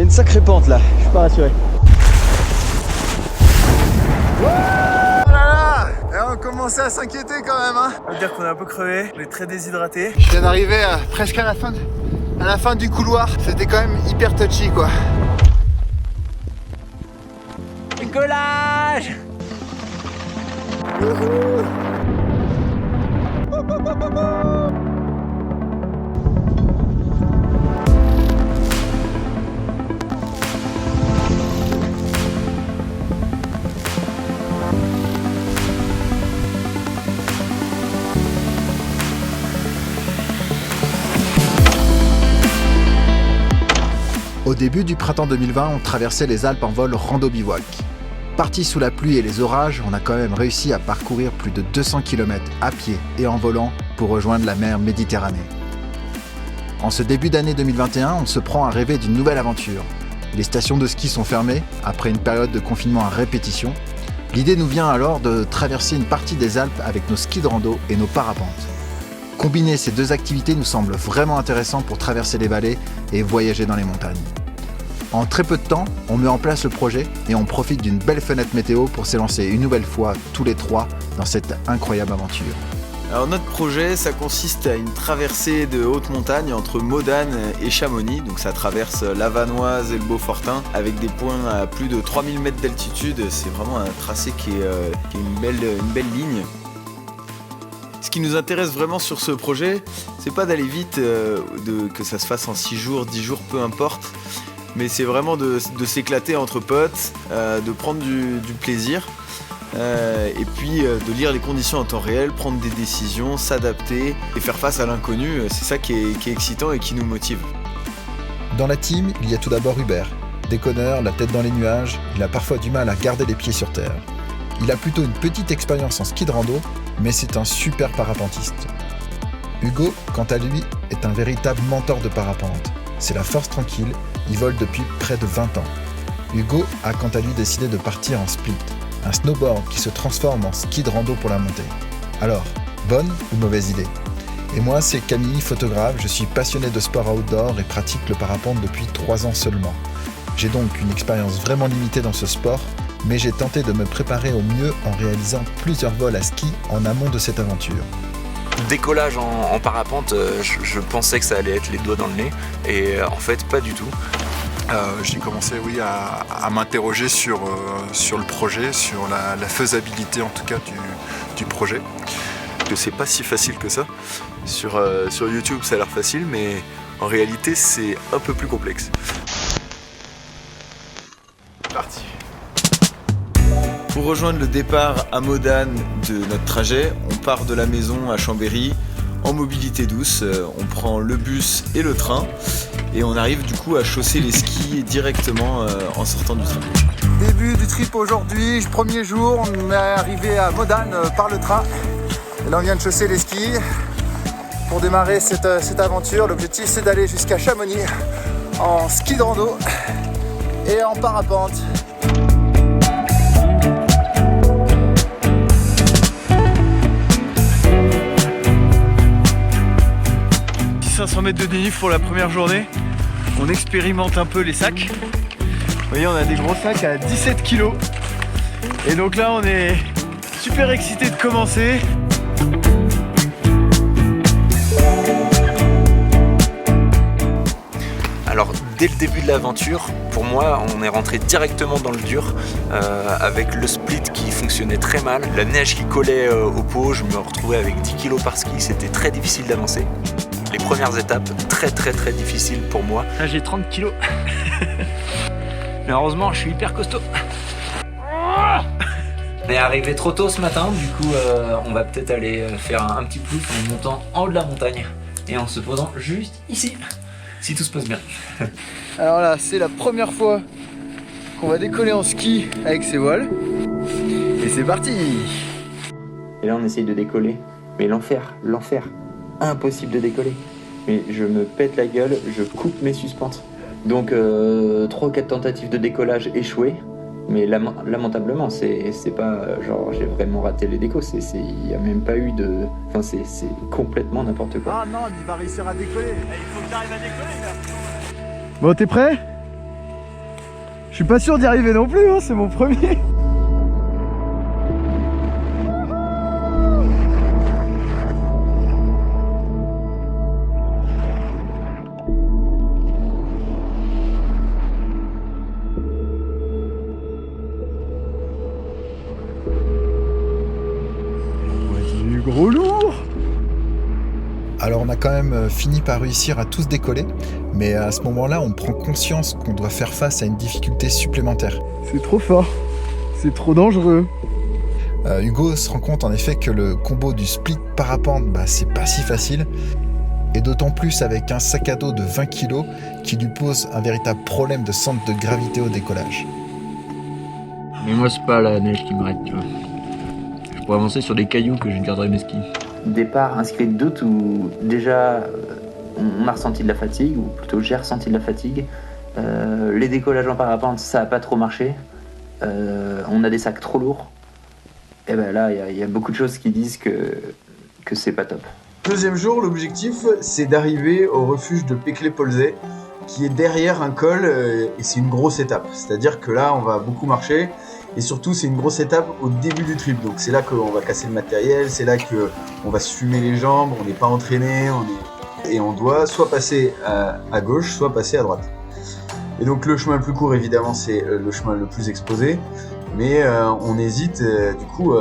une sacrée pente là, je suis pas rassuré. Et on commençait à s'inquiéter quand même, hein. Ça veut dire qu'on est un peu crevé, on est très déshydraté. Je viens d'arriver presque à la fin du couloir. C'était quand même hyper touchy quoi. Décollage! Au début du printemps 2020, on traversait les Alpes en vol rando-bivouac. Partis sous la pluie et les orages, on a quand même réussi à parcourir plus de 200 km à pied et en volant pour rejoindre la mer Méditerranée. En ce début d'année 2021, on se prend à rêver d'une nouvelle aventure. Les stations de ski sont fermées, après une période de confinement à répétition. L'idée nous vient alors de traverser une partie des Alpes avec nos skis de rando et nos parapentes. Combiner ces deux activités nous semble vraiment intéressant pour traverser les vallées et voyager dans les montagnes. En très peu de temps, on met en place le projet et on profite d'une belle fenêtre météo pour s'élancer une nouvelle fois tous les trois dans cette incroyable aventure. Alors notre projet, ça consiste à une traversée de haute montagne entre Modane et Chamonix. Donc ça traverse la Vanoise et le Beaufortin avec des points à plus de 3000 mètres d'altitude. C'est vraiment un tracé qui est une belle ligne. Ce qui nous intéresse vraiment sur ce projet, c'est pas d'aller vite, que ça se fasse en 6 jours, 10 jours, peu importe. Mais c'est vraiment de s'éclater entre potes, de prendre du plaisir. Et puis de lire les conditions en temps réel, prendre des décisions, s'adapter et faire face à l'inconnu, c'est ça qui est excitant et qui nous motive. Dans la team, il y a tout d'abord Hubert. Déconneur, la tête dans les nuages, il a parfois du mal à garder les pieds sur terre. Il a plutôt une petite expérience en ski de rando, mais c'est un super parapentiste. Hugo, quant à lui, est un véritable mentor de parapente. C'est la force tranquille, il vole depuis près de 20 ans. Hugo a quant à lui décidé de partir en split, un snowboard qui se transforme en ski de rando pour la montée. Alors, bonne ou mauvaise idée? Et moi, c'est Camille, photographe, je suis passionné de sport outdoor et pratique le parapente depuis 3 ans seulement. J'ai donc une expérience vraiment limitée dans ce sport, mais j'ai tenté de me préparer au mieux en réalisant plusieurs vols à ski en amont de cette aventure. Décollage en parapente, je pensais que ça allait être les doigts dans le nez, et en fait pas du tout. J'ai commencé à m'interroger sur le projet, sur la faisabilité en tout cas du projet. Que c'est pas si facile que ça. Sur YouTube ça a l'air facile, mais en réalité c'est un peu plus complexe. Parti. Pour rejoindre le départ à Modane de notre trajet, on part de la maison à Chambéry en mobilité douce. On prend le bus et le train et on arrive du coup à chausser les skis directement en sortant du train. Début du trip aujourd'hui, premier jour, on est arrivé à Modane par le train. Et là on vient de chausser les skis. Pour démarrer cette aventure, l'objectif c'est d'aller jusqu'à Chamonix en ski de rando et en parapente. 500 mètres de dénivelé pour la première journée. On expérimente un peu les sacs. Vous voyez, on a des gros sacs à 17 kg. Et donc là, on est super excité de commencer. Alors dès le début de l'aventure, pour moi on est rentré directement dans le dur avec le split qui fonctionnait très mal, la neige qui collait aux peaux, je me retrouvais avec 10 kg par ski, c'était très difficile d'avancer. Les premières étapes, très difficiles pour moi. Là j'ai 30 kilos. Mais heureusement je suis hyper costaud. On est arrivé trop tôt ce matin, du coup on va peut-être aller faire un petit plouf en montant en haut de la montagne et en se posant juste ici, si tout se passe bien. Alors là, c'est la première fois qu'on va décoller en ski avec ces voiles. Et c'est parti! Et là on essaye de décoller, mais l'enfer, impossible de décoller. Mais je me pète la gueule, je coupe mes suspentes. Donc 3 ou 4 tentatives de décollage échouées. Mais lamentablement, c'est pas genre j'ai vraiment raté les décos, il n'y a même pas eu de... Enfin c'est complètement n'importe quoi. Ah non, il va réussir à décoller. Il faut que tu arrives à décoller là. Bon, t'es prêt? suis pas sûr d'y arriver non plus, hein, c'est mon premier. Du gros lourd. Alors on a quand même fini par réussir à tous décoller, mais à ce moment-là, on prend conscience qu'on doit faire face à une difficulté supplémentaire. C'est trop fort, c'est trop dangereux. Hugo se rend compte en effet que le combo du split parapente, c'est pas si facile, et d'autant plus avec un sac à dos de 20 kg qui lui pose un véritable problème de centre de gravité au décollage. Mais moi, c'est pas la neige qui m'arrête, tu vois. Je pourrais avancer sur des cailloux que je garderai mes skis. Départ inscrit de doute où déjà on a ressenti de la fatigue, ou plutôt j'ai ressenti de la fatigue. Les décollages en parapente, ça a pas trop marché. On a des sacs trop lourds. Et ben là, il y a beaucoup de choses qui disent que c'est pas top. Deuxième jour, l'objectif, c'est d'arriver au refuge de Peclet-Polzet, qui est derrière un col, et c'est une grosse étape. C'est-à-dire que là, on va beaucoup marcher, et surtout, c'est une grosse étape au début du trip. Donc c'est là qu'on va casser le matériel, c'est là qu'on va se fumer les jambes, on n'est pas entraîné, et on doit soit passer à gauche, soit passer à droite. Et donc le chemin le plus court, évidemment, c'est le chemin le plus exposé, mais on hésite du coup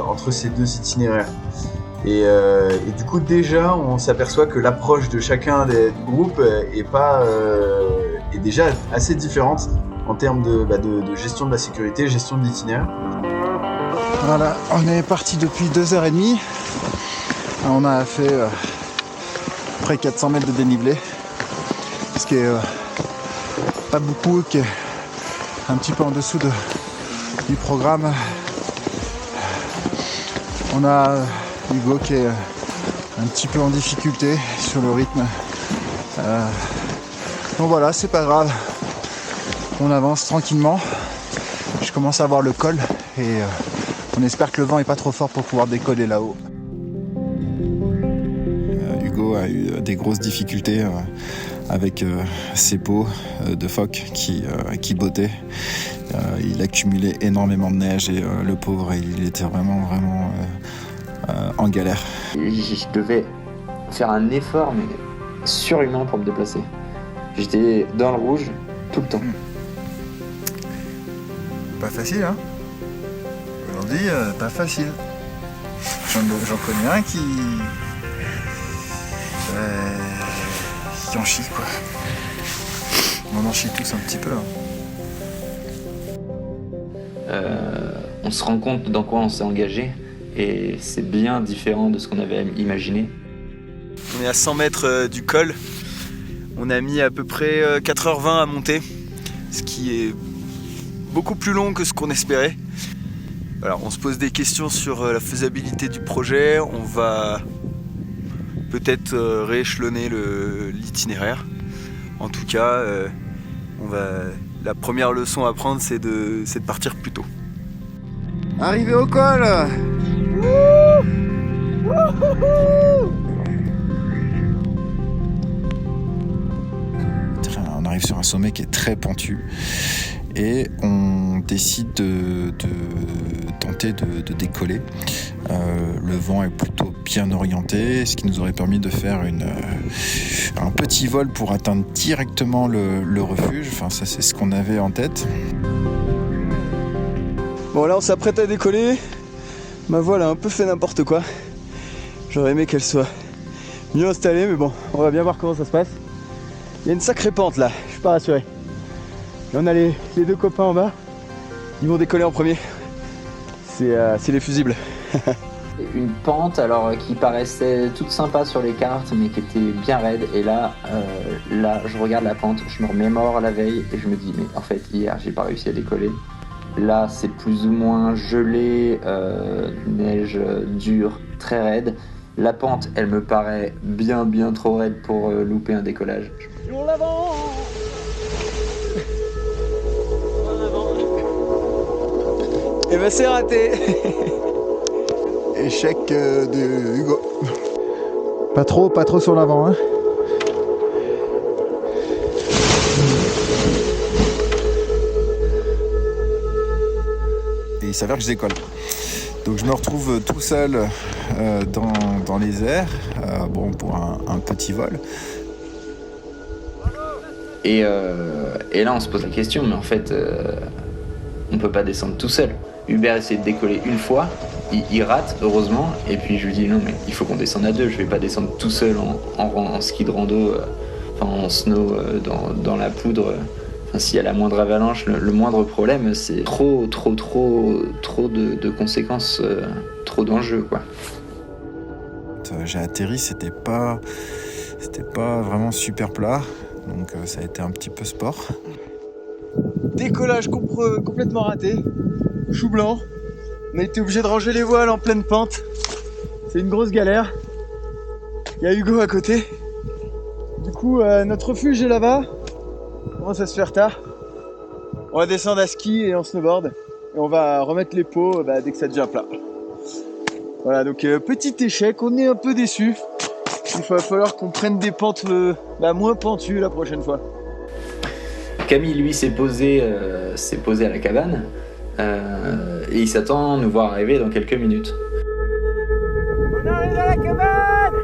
entre ces deux itinéraires. Et du coup déjà on s'aperçoit que l'approche de chacun du groupe est déjà assez différente en termes de gestion de la sécurité, gestion de l'itinéraire. Voilà, on est parti depuis 2h30. On a fait près 400 mètres de dénivelé, ce qui est pas beaucoup, qui est un petit peu en dessous du programme. On a Hugo qui est un petit peu en difficulté sur le rythme. Donc voilà, c'est pas grave. On avance tranquillement. Je commence à voir le col et on espère que le vent est pas trop fort pour pouvoir décoller là-haut. Hugo a eu des grosses difficultés avec ses peaux de phoque qui bottaient. Il accumulait énormément de neige et le pauvre, il était vraiment en galère. Je devais faire un effort mais surhumain pour me déplacer. J'étais dans le rouge tout le temps. Pas facile, hein. Aujourd'hui, pas facile. J'en connais un qui en chie, quoi. On en chie tous un petit peu. On se rend compte dans quoi on s'est engagé et c'est bien différent de ce qu'on avait imaginé. On est à 100 mètres du col. On a mis à peu près 4h20 à monter, ce qui est beaucoup plus long que ce qu'on espérait. Alors, on se pose des questions sur la faisabilité du projet. On va peut-être rééchelonner l'itinéraire. En tout cas, la première leçon à prendre, c'est de partir plus tôt. Arrivé au col. On arrive sur un sommet qui est très pentu et on décide de tenter de décoller. Le vent est plutôt bien orienté, ce qui nous aurait permis de faire un petit vol pour atteindre directement le refuge. Enfin, ça, c'est ce qu'on avait en tête. Bon, là on s'apprête à décoller. Ma voile a un peu fait n'importe quoi. J'aurais aimé qu'elle soit mieux installée, mais bon, on va bien voir comment ça se passe. Il y a une sacrée pente là, je suis pas rassuré. Et on a les deux copains en bas, ils vont décoller en premier. C'est les fusibles. Une pente alors qui paraissait toute sympa sur les cartes mais qui était bien raide, et là je regarde la pente, je me remémore la veille et je me dis mais en fait hier j'ai pas réussi à décoller. Là c'est plus ou moins gelé, neige dure, très raide. La pente elle me paraît bien trop raide pour louper un décollage. On l'avance. Et ben c'est raté. Échec de Hugo. Pas trop sur l'avant, hein. s'avère que je décolle. Donc je me retrouve tout seul dans les airs, pour un petit vol. Et là, on se pose la question, mais en fait, on peut pas descendre tout seul. Hubert essaie de décoller une fois, il rate, heureusement, et puis je lui dis non, mais il faut qu'on descende à deux, je vais pas descendre tout seul en ski de rando, en snow, dans la poudre. S'il y a la moindre avalanche, le moindre problème, c'est trop de conséquences, trop d'enjeux, quoi. J'ai atterri, c'était pas vraiment super plat, donc ça a été un petit peu sport. Décollage complètement raté, chou blanc. On a été obligé de ranger les voiles en pleine pente. C'est une grosse galère. Il y a Hugo à côté. Du coup, notre refuge est là-bas. On commence à se faire tard. On va descendre à ski et en snowboard. Et on va remettre les pots dès que ça devient plat. Voilà, donc petit échec, on est un peu déçus. Il va falloir qu'on prenne des pentes moins pentues la prochaine fois. Camille, lui, s'est posé à la cabane et il s'attend à nous voir arriver dans quelques minutes. On arrive à la cabane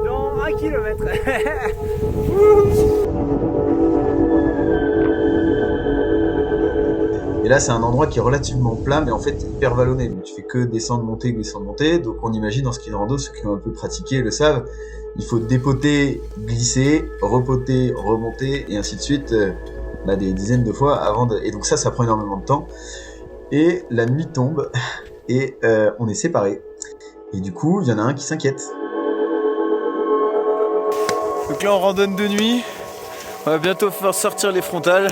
dans 1 kilomètre. Et là, c'est un endroit qui est relativement plat, mais en fait hyper vallonné. Donc, tu fais que descendre, monter, descendre, monter. Donc, on imagine en ski de rando, ceux qui ont un peu pratiqué le savent, il faut dépoter, glisser, repoter, remonter, et ainsi de suite, des dizaines de fois avant de... Et donc ça prend énormément de temps. Et la nuit tombe, et on est séparés. Et du coup, il y en a un qui s'inquiète. Donc là, on randonne de nuit. On va bientôt faire sortir les frontales.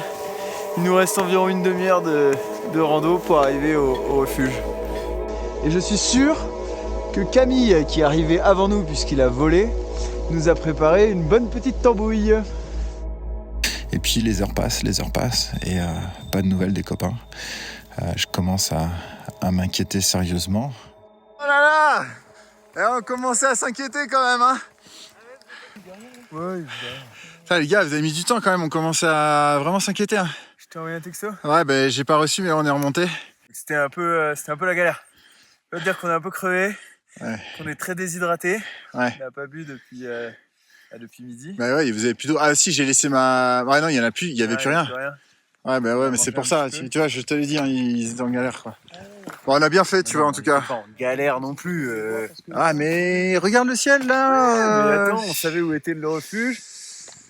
Il nous reste environ une demi-heure de rando pour arriver au refuge. Et je suis sûr que Camille, qui est arrivé avant nous puisqu'il a volé, nous a préparé une bonne petite tambouille. Et puis les heures passent, et pas de nouvelles des copains. Je commence à m'inquiéter sérieusement. Oh là là, on commençait à s'inquiéter quand même, hein. Ouais, Ça, les gars, vous avez mis du temps quand même, on commençait à vraiment s'inquiéter, hein. je t'ai envoyé un texto. Ouais, j'ai pas reçu, mais on est remonté. C'était un peu la galère. Je veux dire qu'on est un peu crevé, Ouais. qu'on est très déshydraté. Ouais. On n'a pas bu depuis midi. Bah ouais, vous avez plus d'eau. Ah si, j'ai laissé ma... Ouais non, il y en a plus, il y avait plus rien. Ouais, mais c'est pour ça, tu vois, je te l'ai dit, hein, ils étaient en galère, quoi. Bon, on a bien fait, tu vois, en tout cas. Pas en galère non plus. Ah, mais regarde le ciel, là. Mais attends, on savait où était le refuge.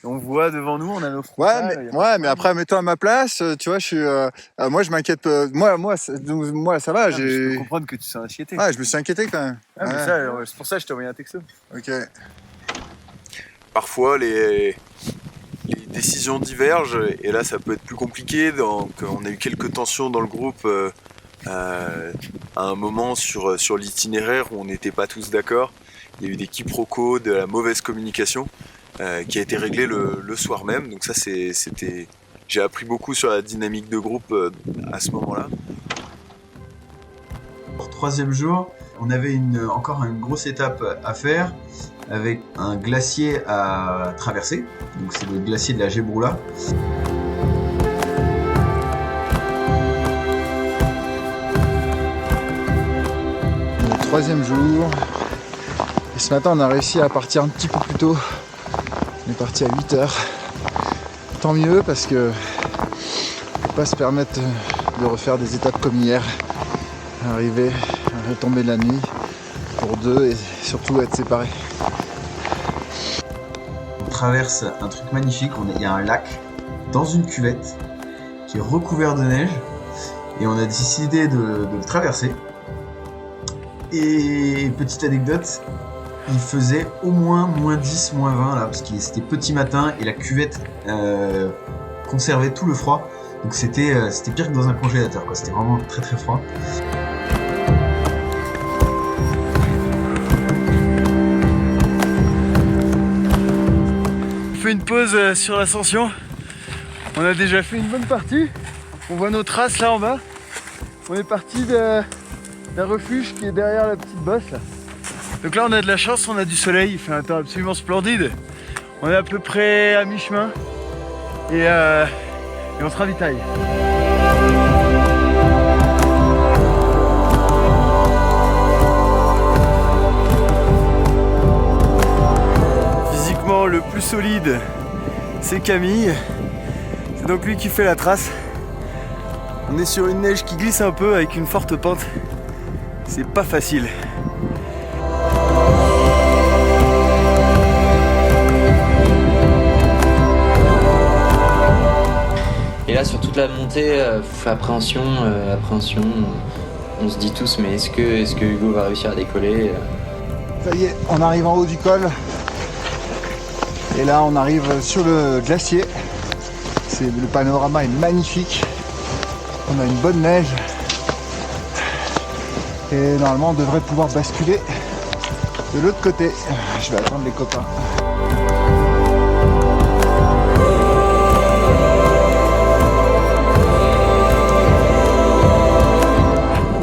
On voit devant nous, on a nos Ouais, frontales. mais après, mets-toi à ma place, tu vois, je suis... moi, je m'inquiète... Moi, ça va, Je peux comprendre que tu sois inquiété. Ouais, je me suis inquiété, quand même. Ah, mais ça, c'est pour ça que je t'ai envoyé un texto. Ok. Parfois, les décisions divergent, et là, ça peut être plus compliqué. Donc, on a eu quelques tensions dans le groupe à un moment sur l'itinéraire où on n'était pas tous d'accord. Il y a eu des quiproquos, de la mauvaise communication qui a été réglée le soir même. Donc ça, c'était... J'ai appris beaucoup sur la dynamique de groupe à ce moment-là. Pour 3e jour, on avait encore une grosse étape à faire avec un glacier à traverser. Donc c'est le glacier de la Gebroula. Le 3e jour. Et ce matin, on a réussi à partir un petit peu plus tôt. On est parti à 8h. Tant mieux parce que on peut pas se permettre de refaire des étapes comme hier. Arriver à retomber la nuit pour 2 et surtout être séparés. On traverse un truc magnifique, il y a un lac dans une cuvette qui est recouvert de neige et on a décidé de le traverser. Et petite anecdote, il faisait au moins -10, -20 là, parce que c'était petit matin et la cuvette conservait tout le froid. Donc c'était pire que dans un congélateur, quoi. C'était vraiment très très froid. On fait une pause sur l'ascension. On a déjà fait une bonne partie. On voit nos traces là en bas. On est parti d'un refuge qui est derrière la petite bosse là. Donc là on a de la chance, on a du soleil, il fait un temps absolument splendide. On est à peu près à mi-chemin et on se ravitaille. le plus solide, c'est Camille. C'est donc lui qui fait la trace. On est sur une neige qui glisse un peu avec une forte pente. C'est pas facile. Et là, sur toute la montée, appréhension. On se dit tous, mais est-ce que Hugo va réussir à décoller? Ça y est, on arrive en haut du col. Et là, on arrive sur le glacier. Le panorama est magnifique. On a une bonne neige. Et normalement, on devrait pouvoir basculer de l'autre côté. Je vais attendre les copains.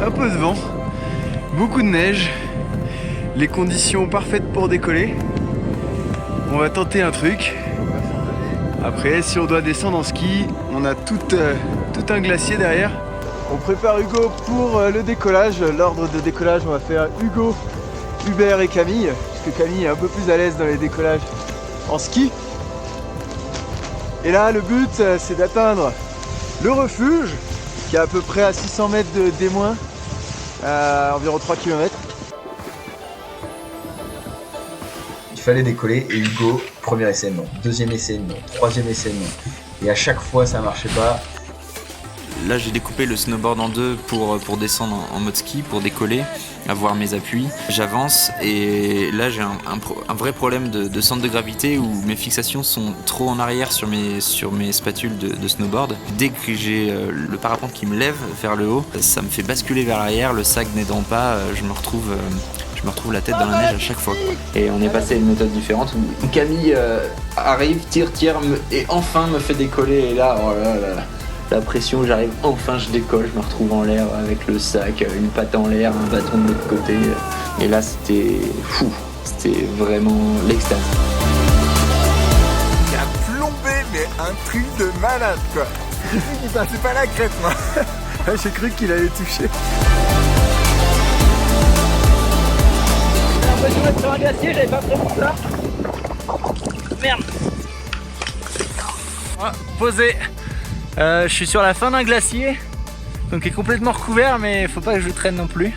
Un peu de vent, beaucoup de neige, les conditions parfaites pour décoller. On va tenter un truc. Après, si on doit descendre en ski, on a tout un glacier derrière. On prépare Hugo pour le décollage. L'ordre de décollage, on va faire Hugo, Hubert et Camille, puisque Camille est un peu plus à l'aise dans les décollages en ski. Et là, le but, c'est d'atteindre le refuge, qui est à peu près à 600 mètres de D-, à environ 3 km. Il fallait décoller et Hugo, premier essai non, deuxième essai non, troisième essai non. Et à chaque fois ça marchait pas. Là j'ai découpé le snowboard en deux pour descendre en mode ski, pour décoller, avoir mes appuis. J'avance et là j'ai un vrai problème de centre de gravité où mes fixations sont trop en arrière sur mes spatules de snowboard. Dès que j'ai le parapente qui me lève vers le haut, ça me fait basculer vers l'arrière, le sac n'aidant pas, je me retrouve la tête dans la neige à chaque fois. Et on est passé à une méthode différente où Camille arrive, tire et enfin me fait décoller. Et là, oh là là, la pression, j'arrive, enfin je décolle, je me retrouve en l'air avec le sac, une patte en l'air, un bâton de l'autre côté. Et là c'était fou, c'était vraiment l'extase. Il a plombé, mais un truc de malade quoi. J'ai cru qu'il passait pas la crête moi. J'ai cru qu'il allait toucher. J'ai l'impression d'être sur un glacier, j'avais pas prévu ça. Merde. Voilà, posé. Je suis sur la fin d'un glacier, donc il est complètement recouvert, mais faut pas que je traîne non plus.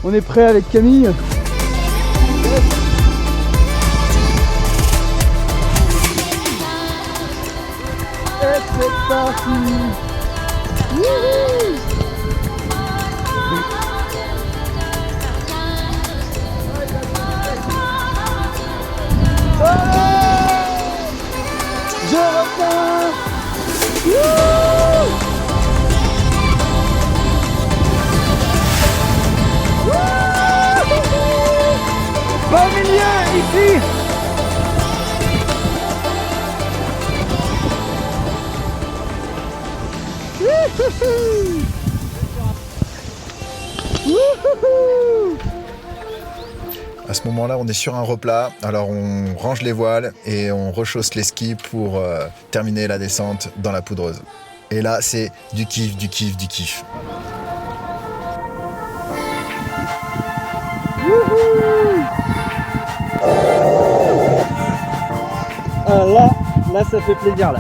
On est prêt avec Camille. Et c'est parti. Wouhou. Je repars. Pas au milieu, ici. À ce moment-là, on est sur un replat, alors on range les voiles et on rechausse les skis pour terminer la descente dans la poudreuse. Et là, c'est du kiff, du kiff, du kiff. Ah, là ça fait plaisir là.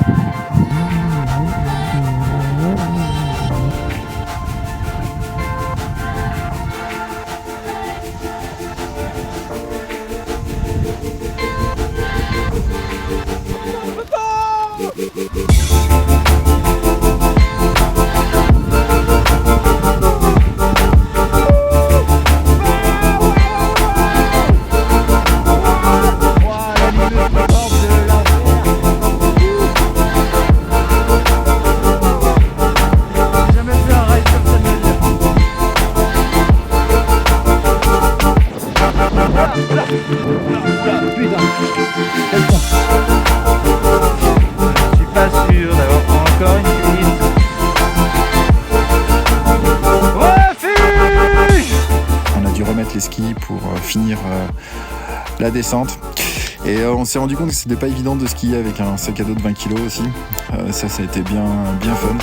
Les skis pour finir la descente et on s'est rendu compte que c'était pas évident de skier avec un sac à dos de 20 kg aussi. Ça a été bien fun.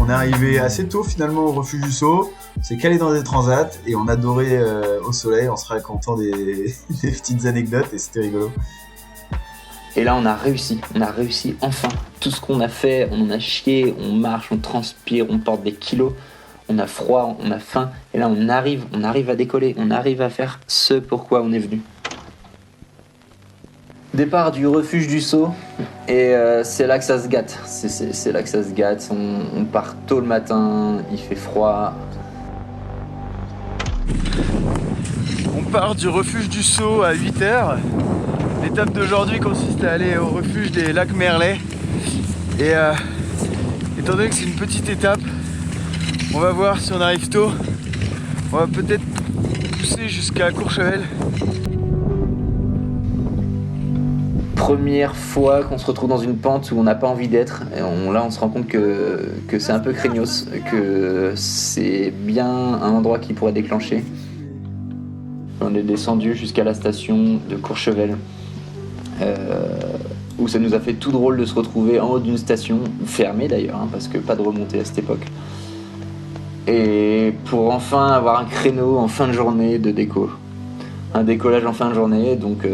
On est arrivé assez tôt finalement au refuge du Saut, on s'est calé dans des transats et on adorait au soleil en se racontant des petites anecdotes et c'était rigolo. Et là, on a réussi enfin. Tout ce qu'on a fait, on en a chié, on marche, on transpire, on porte des kilos, on a froid, on a faim. Et là, on arrive à décoller, on arrive à faire ce pourquoi on est venu. Départ du refuge du Saut, et c'est là que ça se gâte. C'est là que ça se gâte. On part tôt le matin, il fait froid. On part du refuge du Saut à 8h. L'étape d'aujourd'hui consiste à aller au refuge des lacs Merlet. Et étant donné que c'est une petite étape, on va voir si on arrive tôt. On va peut-être pousser jusqu'à Courchevel. Première fois qu'on se retrouve dans une pente où on n'a pas envie d'être. Et là, on se rend compte que c'est un peu craignos, que c'est bien un endroit qui pourrait déclencher. On est descendu jusqu'à la station de Courchevel, où ça nous a fait tout drôle de se retrouver en haut d'une station, fermée d'ailleurs, hein, parce que pas de remontée à cette époque. Et pour enfin avoir un créneau en fin de journée de déco. Un décollage en fin de journée, donc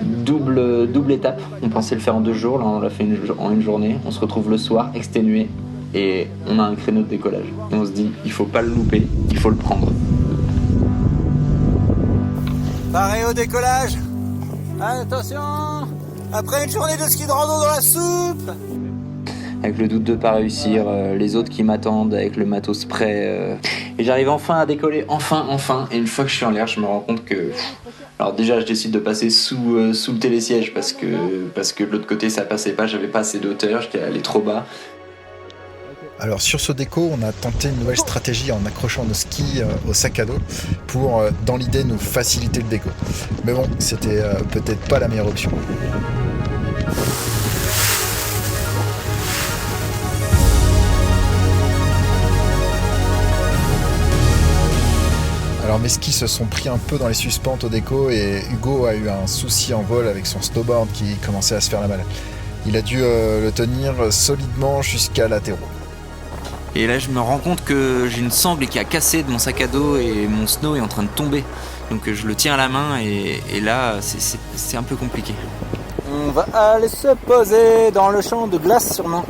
double étape. On pensait le faire en 2 jours, là on l'a fait en une journée. On se retrouve le soir, exténué, et on a un créneau de décollage. Et on se dit, il faut pas le louper, il faut le prendre. Pareil au décollage. Attention, après une journée de ski de rando dans la soupe. Avec le doute de pas réussir, les autres qui m'attendent avec le matos prêt. Et j'arrive enfin à décoller, enfin. Et une fois que je suis en l'air, je me rends compte que... Alors déjà, je décide de passer sous le télésiège parce que de l'autre côté, ça passait pas, j'avais pas assez d'auteur, j'étais allé trop bas. Alors sur ce déco, on a tenté une nouvelle stratégie en accrochant nos skis au sac à dos pour, dans l'idée, nous faciliter le déco. Mais bon, c'était peut-être pas la meilleure option. Alors mes skis se sont pris un peu dans les suspentes au déco et Hugo a eu un souci en vol avec son snowboard qui commençait à se faire la malle. Il a dû le tenir solidement jusqu'à l'atterro. Et là, je me rends compte que j'ai une sangle qui a cassé de mon sac à dos et mon snow est en train de tomber. Donc je le tiens à la main et là, c'est un peu compliqué. On va aller se poser dans le champ de glace sûrement.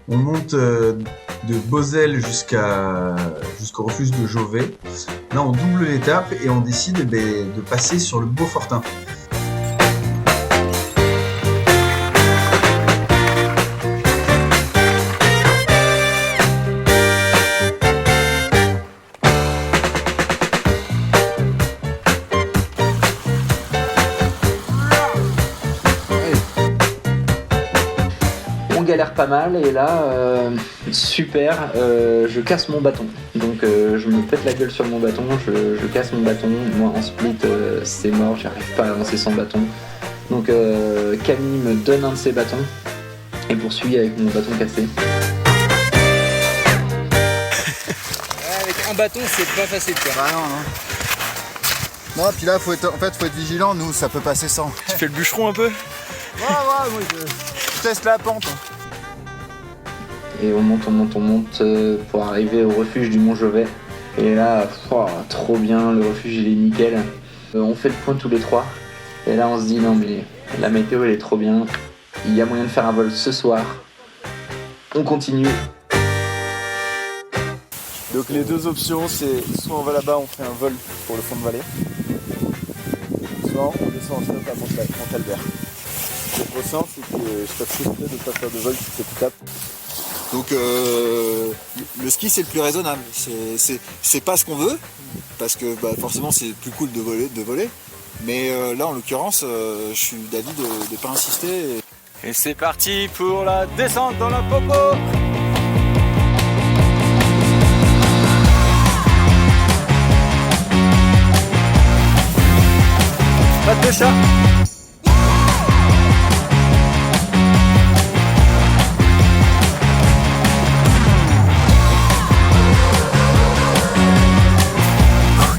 On monte de Beauzelle jusqu'au refuge de Jovet. Là, on double l'étape et on décide de passer sur le Beaufortin. Galère pas mal et là super, je casse mon bâton, donc je me pète la gueule sur mon bâton, je casse mon bâton. Moi en split c'est mort, j'arrive pas à avancer sans bâton, donc Camille me donne un de ses bâtons et poursuit avec mon bâton cassé. Avec un bâton c'est pas facile quoi. Bah non. Non, puis là faut être vigilant, nous ça peut passer sans. Tu fais le bûcheron un peu? Ouais, moi je teste la pente. Et on monte pour arriver au refuge du Mont Jovet. Et là, trop bien, le refuge il est nickel. On fait le point tous les 3. Et là on se dit non mais la météo elle est trop bien. Il y a moyen de faire un vol ce soir. On continue. Donc les deux options c'est soit on va là-bas, on fait un vol pour le fond de vallée, soit on descend en stop à Montalbert. Le gros sens c'est que je serais frustré de ne pas faire de vol sur cette étape. Donc le ski c'est le plus raisonnable. C'est pas ce qu'on veut, parce que forcément c'est plus cool de voler. Mais là en l'occurrence, je suis d'avis de ne pas insister. Et c'est parti pour la descente dans la popo. Pas de chat.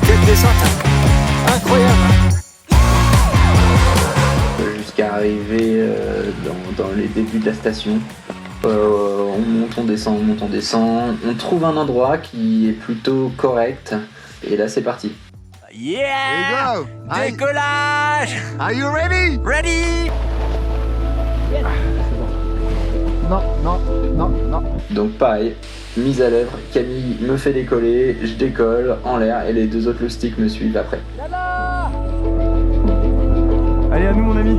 Quelle descente incroyable. Jusqu'à arriver dans les débuts de la station. On monte, on descend. On trouve un endroit qui est plutôt correct. Et là c'est parti. Yeah! Here we go! Décollage! Are you ready? Ready! Non. Donc pareil, mise à l'œuvre, Camille me fait décoller, je décolle en l'air et les deux autres loustiques me suivent après. Allez, à nous, mon ami.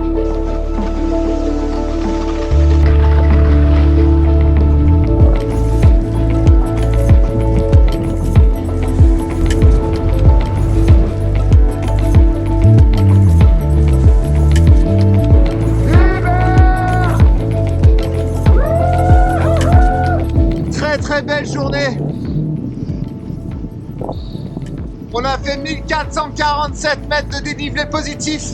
Très belle journée. On a fait 1447 mètres de dénivelé positif.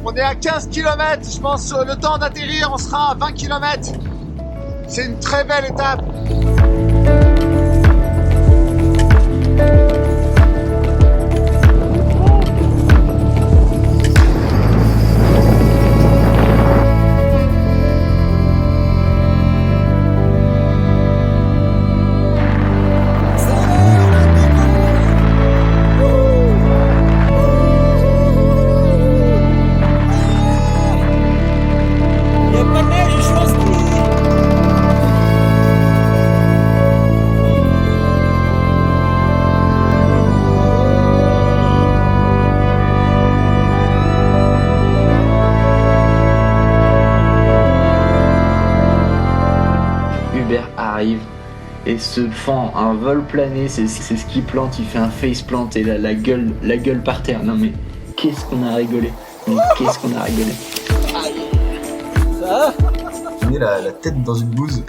On est à 15 km, je pense le temps d'atterrir on sera à 20 km. C'est une très belle étape. Arrive et se fend un vol plané, c'est ce qui plante, il fait un face plant et la gueule par terre. Non mais qu'est-ce qu'on a rigolé, On est la tête dans une bouse.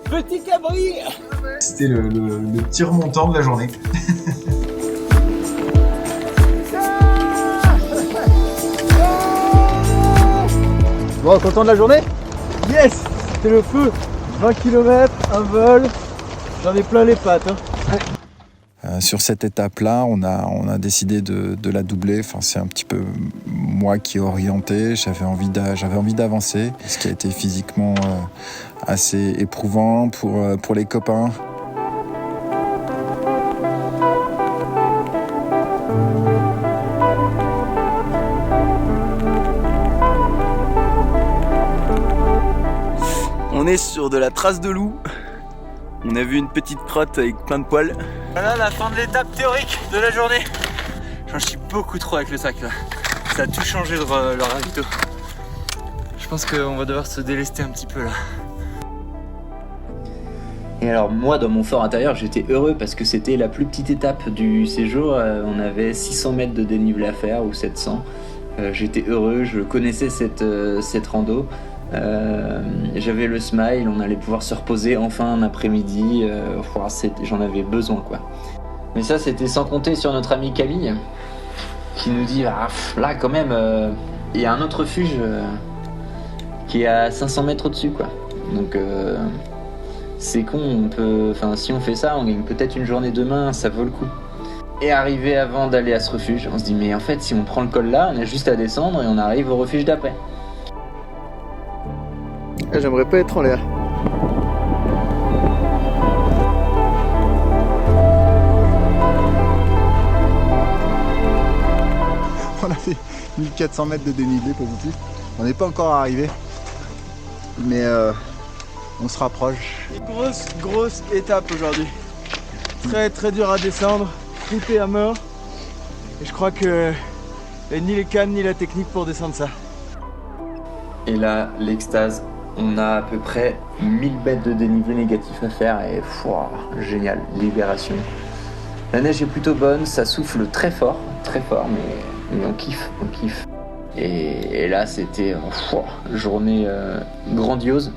Petit cabri! C'était le petit remontant de la journée. Bon, content de la journée? Yes! C'était le feu! 20 km, un vol, j'en ai plein les pattes. Sur cette étape-là, on a décidé de la doubler. Enfin, c'est un petit peu moi qui ai orienté. J'avais envie d'avancer, ce qui a été physiquement assez éprouvant pour les copains. On est sur de la trace de loup. On a vu une petite crotte avec plein de poils. Voilà la fin de l'étape théorique de la journée. J'en chie beaucoup trop avec le sac là. Ça a tout changé le ravito. Je pense qu'on va devoir se délester un petit peu là. Et alors moi dans mon fort intérieur j'étais heureux parce que c'était la plus petite étape du séjour. On avait 600 mètres de dénivelé à faire ou 700. J'étais heureux, je connaissais cette rando. J'avais le smile, on allait pouvoir se reposer enfin un après-midi, j'en avais besoin quoi. Mais ça c'était sans compter sur notre ami Camille qui nous dit là quand même il y a un autre refuge qui est à 500 mètres au-dessus quoi. Donc c'est con, si on fait ça on gagne peut-être une journée demain, ça vaut le coup. Et arrivé avant d'aller à ce refuge, on se dit mais en fait si on prend le col là, on a juste à descendre et on arrive au refuge d'après. J'aimerais pas être en l'air. On a fait 1400 mètres de dénivelé positif. On n'est pas encore arrivé, mais on se rapproche. Grosse étape aujourd'hui. Très dur à descendre, tripé à mort. Et je crois que ni les cannes ni la technique pour descendre ça. Et là, l'extase On a à peu près 1000 mètres de dénivelé négatif à faire et génial, libération. La neige est plutôt bonne, ça souffle très fort, mais on kiffe. Et là, c'était journée grandiose,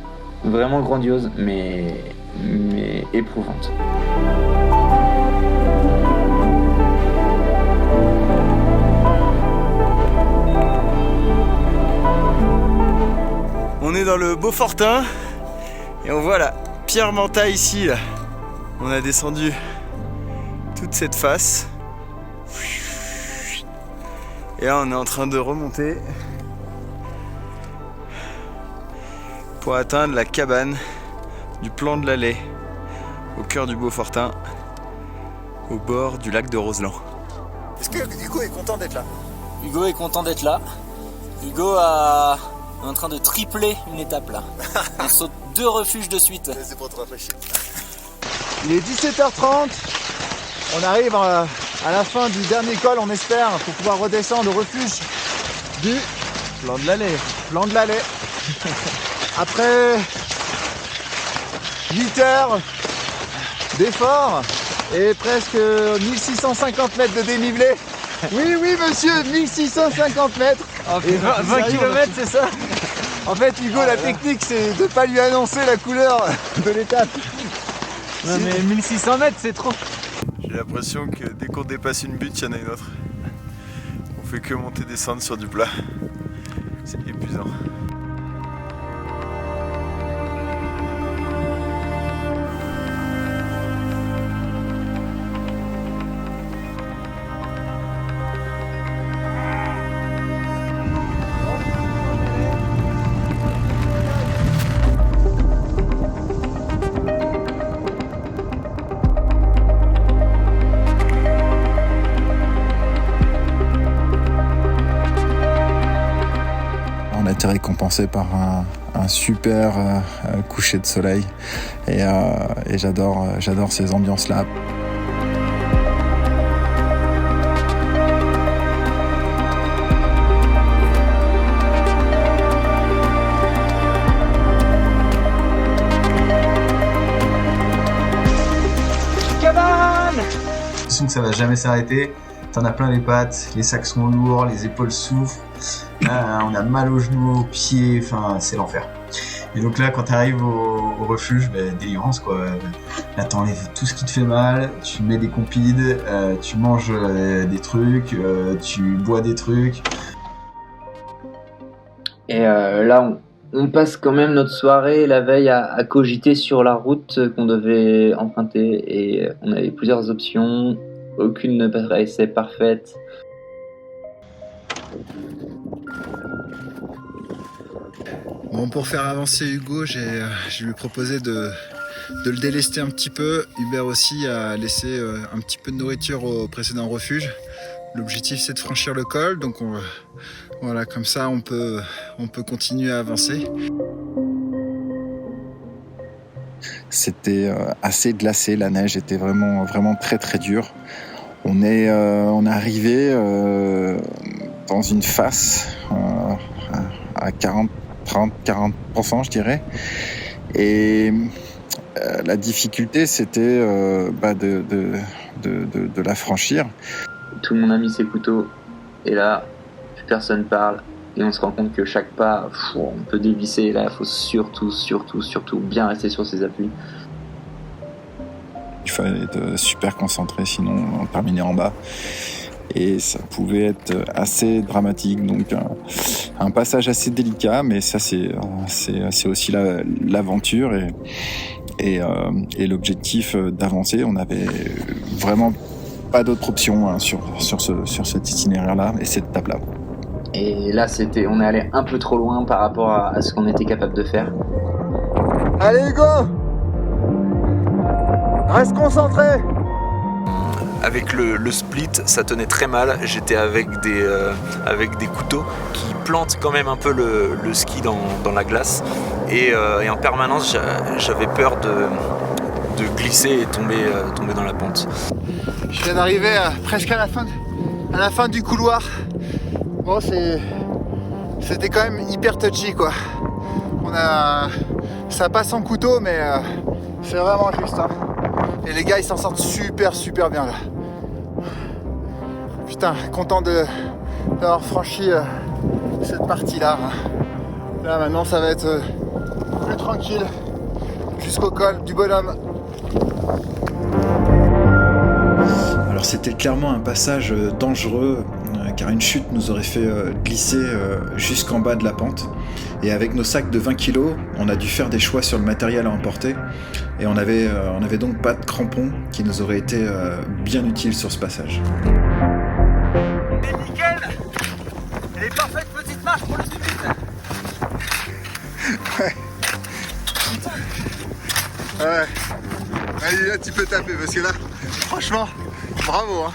vraiment grandiose, mais éprouvante. On est dans le Beaufortin et on voit la pierre Manta ici. Là. On a descendu toute cette face. Et là on est en train de remonter pour atteindre la cabane du Plan de l'Allée au cœur du Beaufortin, au bord du lac de Roseland. Est-ce que Hugo est content d'être là? Hugo est content d'être là. Hugo est en train de tripler une étape là. On saute 2 refuges de suite. C'est pour te rafraîchir. Il est 17h30. On arrive à la fin du dernier col, on espère, pour pouvoir redescendre au refuge du Plan de l'Allée. Plan de l'Allée. Après 8 heures d'effort et presque 1650 mètres de dénivelé. Oui, monsieur, 1650 mètres. Et 20 km, c'est ça? En fait, Hugo, la technique, c'est de ne pas lui annoncer la couleur de l'étape. Non, mais 1600 mètres, c'est trop. J'ai l'impression que dès qu'on dépasse une butte, il y en a une autre. On fait que monter descendre sur du plat. C'est épuisant. On a été récompensé par un super coucher de soleil et j'adore ces ambiances-là. l'impression que ça va jamais s'arrêter. T'en as plein les pattes, les sacs sont lourds, les épaules souffrent, on a mal aux genoux, aux pieds, enfin c'est l'enfer. Et donc là, quand t'arrives au refuge, délivrance quoi. Là, t'enlèves tout ce qui te fait mal, tu mets des compides, tu manges des trucs, tu bois des trucs. Et là, on passe quand même notre soirée la veille à cogiter sur la route qu'on devait emprunter. Et on avait plusieurs options, aucune ne paraissait parfaite. Bon, pour faire avancer Hugo, je lui ai proposé de le délester un petit peu. Hubert aussi a laissé un petit peu de nourriture au précédent refuge. L'objectif, c'est de franchir le col, donc voilà, comme ça on peut continuer à avancer. C'était assez glacé, la neige était vraiment très très dure. On est arrivé dans une face à 30-40%, je dirais. Et la difficulté, c'était de la franchir. Tout le monde a mis ses couteaux, et là, plus personne parle, et on se rend compte que chaque pas, on peut dévisser, et là, il faut surtout bien rester sur ses appuis. Il fallait être super concentré, sinon on terminait en bas. Et ça pouvait être assez dramatique, donc un passage assez délicat, mais ça c'est aussi l'aventure et l'objectif d'avancer. On n'avait vraiment pas d'autre option sur cet itinéraire-là et cette étape-là. Et là, on est allé un peu trop loin par rapport à ce qu'on était capable de faire. Allez Hugo, reste concentré. Avec le split, ça tenait très mal. J'étais avec des couteaux qui plantent quand même un peu le ski dans la glace. Et en permanence, j'avais peur de glisser et tomber dans la pente. Je viens d'arriver presque à la fin du couloir. Bon, c'était quand même hyper touchy quoi. Ça passe en couteau, mais c'est vraiment juste. Hein. Et les gars, ils s'en sortent super bien là. Putain, content d'avoir franchi cette partie-là. Là, maintenant, ça va être plus tranquille jusqu'au col du bonhomme. Alors c'était clairement un passage dangereux car une chute nous aurait fait glisser jusqu'en bas de la pente. Et avec nos sacs de 20 kg, on a dû faire des choix sur le matériel à emporter. Et on avait donc pas de crampons qui nous auraient été bien utiles sur ce passage. C'est nickel. Elle est parfaite petite marche pour le summit. Ouais. Allez, là tu peux taper parce que là, franchement, bravo. Hein.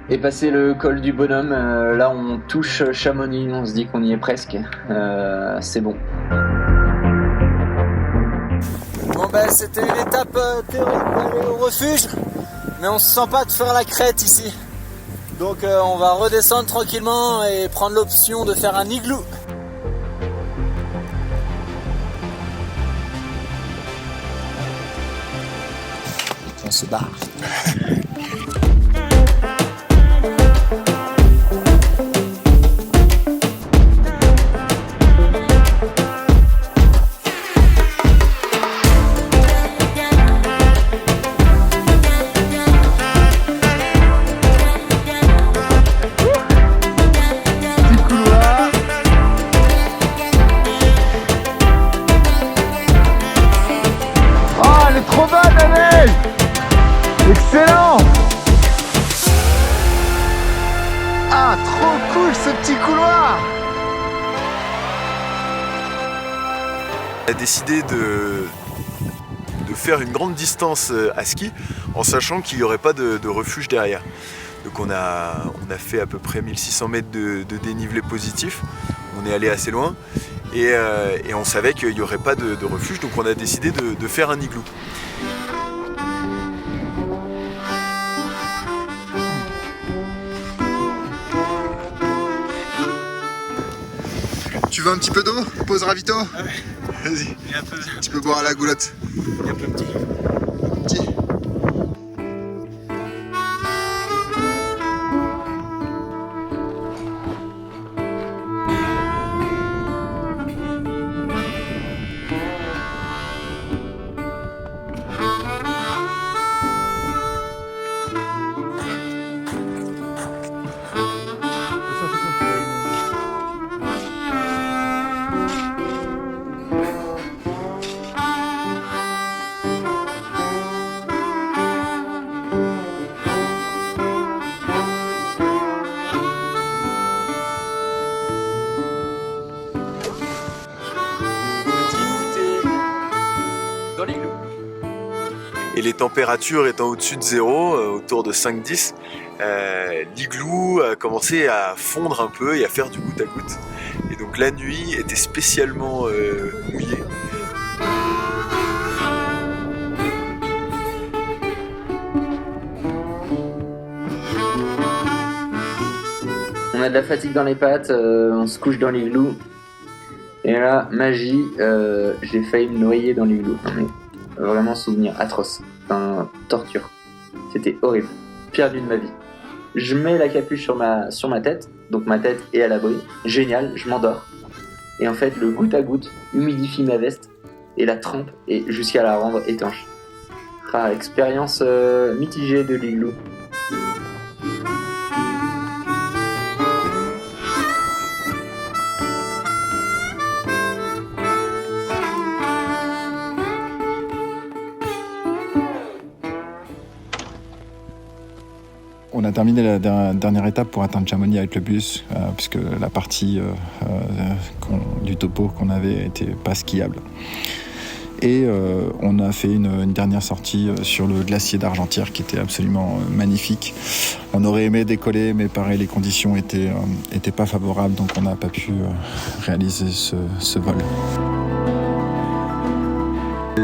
Et passé le col du bonhomme, là on touche Chamonix, on se dit qu'on y est presque. C'est bon. Bon ben c'était une étape théorique d'aller au refuge, mais on se sent pas de faire la crête ici. Donc on va redescendre tranquillement et prendre l'option de faire un igloo. On se barre. Excellent! Ah, trop cool ce petit couloir! On a décidé de faire une grande distance à ski en sachant qu'il n'y aurait pas de refuge derrière. Donc on a fait à peu près 1600 mètres de dénivelé positif. On est allé assez loin et on savait qu'il n'y aurait pas de refuge, donc on a décidé de faire un igloo. Tu veux un petit peu d'eau? Pause ravito? Ah ouais. Vas-y. Un peu... Tu peux boire à la goulotte. Un peu petit. Petit. Et les températures étant au-dessus de zéro, autour de 5-10, l'igloo a commencé à fondre un peu et à faire du goutte à goutte. Et donc la nuit était spécialement mouillée. On a de la fatigue dans les pattes, on se couche dans l'igloo. Et là, magie, j'ai failli me noyer dans l'igloo. Vraiment souvenir atroce, enfin, torture. C'était horrible, pire nuit de ma vie. Je mets la capuche sur ma tête, donc ma tête est à l'abri. Génial, je m'endors. Et en fait, le goutte à goutte humidifie ma veste et la trempe et jusqu'à la rendre étanche. Ah, expérience mitigée de l'igloo. On a terminé la dernière étape pour atteindre Chamonix avec le bus, puisque la partie du topo qu'on avait était pas skiable. Et on a fait une dernière sortie sur le glacier d'Argentière qui était absolument magnifique. On aurait aimé décoller, mais pareil, les conditions étaient pas favorables, donc on n'a pas pu réaliser ce vol.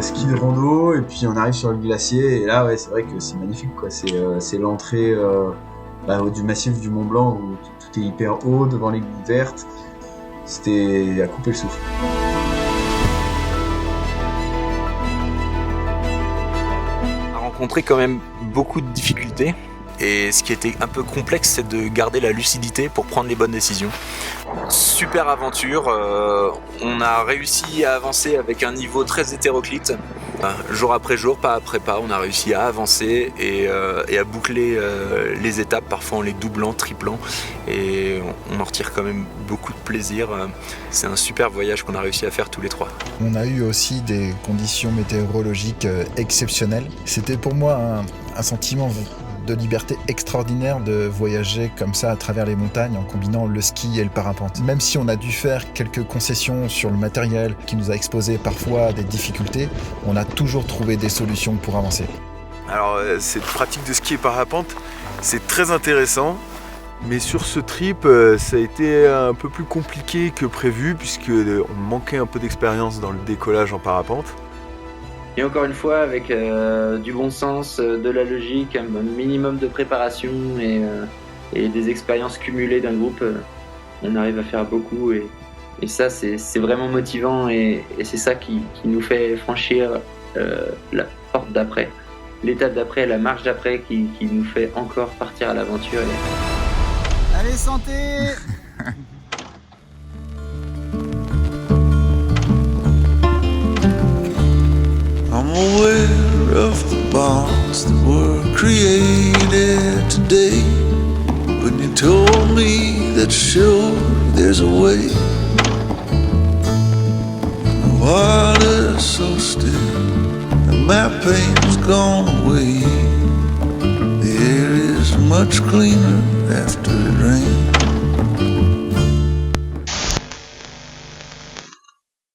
Ski de rando et puis on arrive sur le glacier et là ouais c'est vrai que c'est magnifique quoi. C'est l'entrée du massif du Mont Blanc où tout est hyper haut devant les gouttes vertes. c'était à couper le souffle. On a rencontré quand même beaucoup de difficultés. Et ce qui était un peu complexe, c'est de garder la lucidité pour prendre les bonnes décisions. Super aventure, on a réussi à avancer avec un niveau très hétéroclite. Jour après jour, pas après pas, on a réussi à avancer et à boucler les étapes, parfois en les doublant, triplant. Et on en retire quand même beaucoup de plaisir. C'est un super voyage qu'on a réussi à faire tous les trois. On a eu aussi des conditions météorologiques exceptionnelles. C'était pour moi un sentiment de liberté extraordinaire de voyager comme ça à travers les montagnes en combinant le ski et le parapente. Même si on a dû faire quelques concessions sur le matériel qui nous a exposé parfois à des difficultés, on a toujours trouvé des solutions pour avancer. Alors cette pratique de ski et parapente, c'est très intéressant, mais sur ce trip, ça a été un peu plus compliqué que prévu puisque on manquait un peu d'expérience dans le décollage en parapente. Et encore une fois, avec du bon sens, de la logique, un minimum de préparation et des expériences cumulées d'un groupe, on arrive à faire beaucoup. Et ça, c'est vraiment motivant et c'est ça qui nous fait franchir la porte d'après, l'étape d'après, la marche d'après qui nous fait encore partir à l'aventure. Allez, santé! I'm aware of the bonds that were created today. When you told me that sure there's a way. The water's so still and my pain's gone away. The air is much cleaner after it rains.